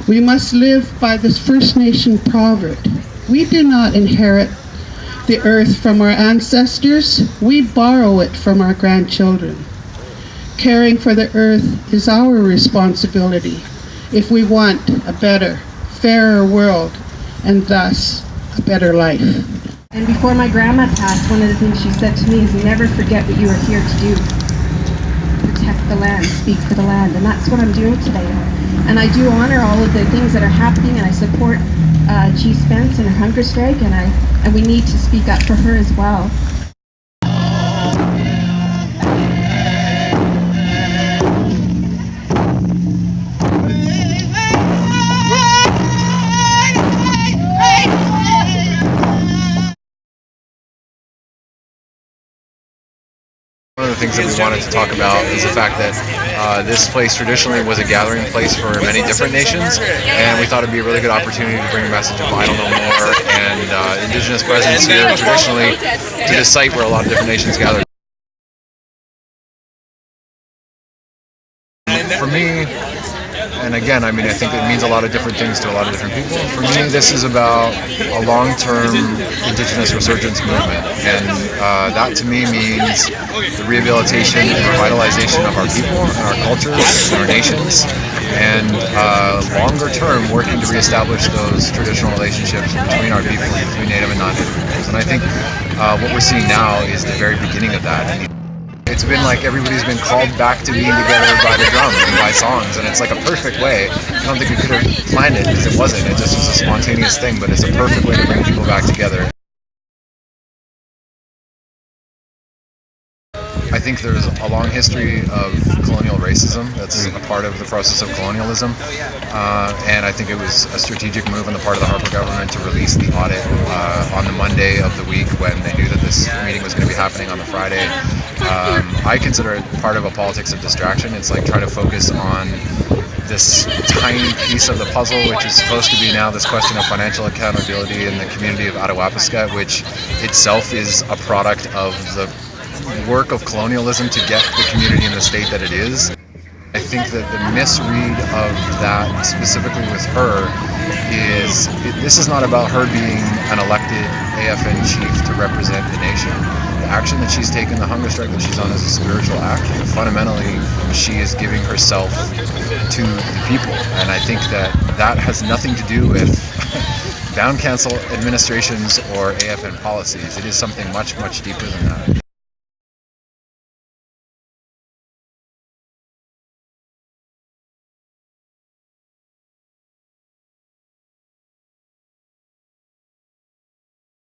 We must live by this First Nation proverb. We do not inherit the earth from our ancestors, we borrow it from our grandchildren. Caring for the earth is our responsibility if we want a better, fairer world, and thus a better life. And before my grandma passed, one of the things she said to me is, never forget what you are here to do. Protect the land, speak for the land, and that's what I'm doing today. And I do honor all of the things that are happening, and I support Chief Spence and her hunger strike, and we need to speak up for her as well. One of the things that we wanted to talk about is the fact that this place traditionally was a gathering place for many different nations, and we thought it'd be a really good opportunity to bring a message of I don't know more and Indigenous presence here traditionally to this site where a lot of different nations gather. For me, and again, I mean, I think it means a lot of different things to a lot of different people. For me, this is about a long-term Indigenous resurgence movement, and that to me means the rehabilitation and revitalization of our people and our cultures and our nations, and longer term working to reestablish those traditional relationships between our people, between Native and non-Native peoples. And I think what we're seeing now is the very beginning of that. It's been like everybody's been called back to being together by the drums and by songs, and it's like a perfect way. I don't think we could have planned it because it wasn't. It just was a spontaneous thing, but it's a perfect way to bring people back together. I think there's a long history of colonial racism that's a part of the process of colonialism, and I think it was a strategic move on the part of the Harper government to release the audit on the Monday of the week when they knew that this meeting was going to be happening on the Friday. I consider it part of a politics of distraction. It's like trying to focus on this tiny piece of the puzzle, which is supposed to be now this question of financial accountability in the community of Attawapiskat, which itself is a product of the work of colonialism to get the community in the state that it is. I think that the misread of that, specifically with her, is this is not about her being an elected AFN chief to represent the nation. The action that she's taken, the hunger strike that she's on, is a spiritual act. Fundamentally, she is giving herself to the people, and I think that that has nothing to do with Down Council administrations or AFN policies. It is something much, much deeper than that.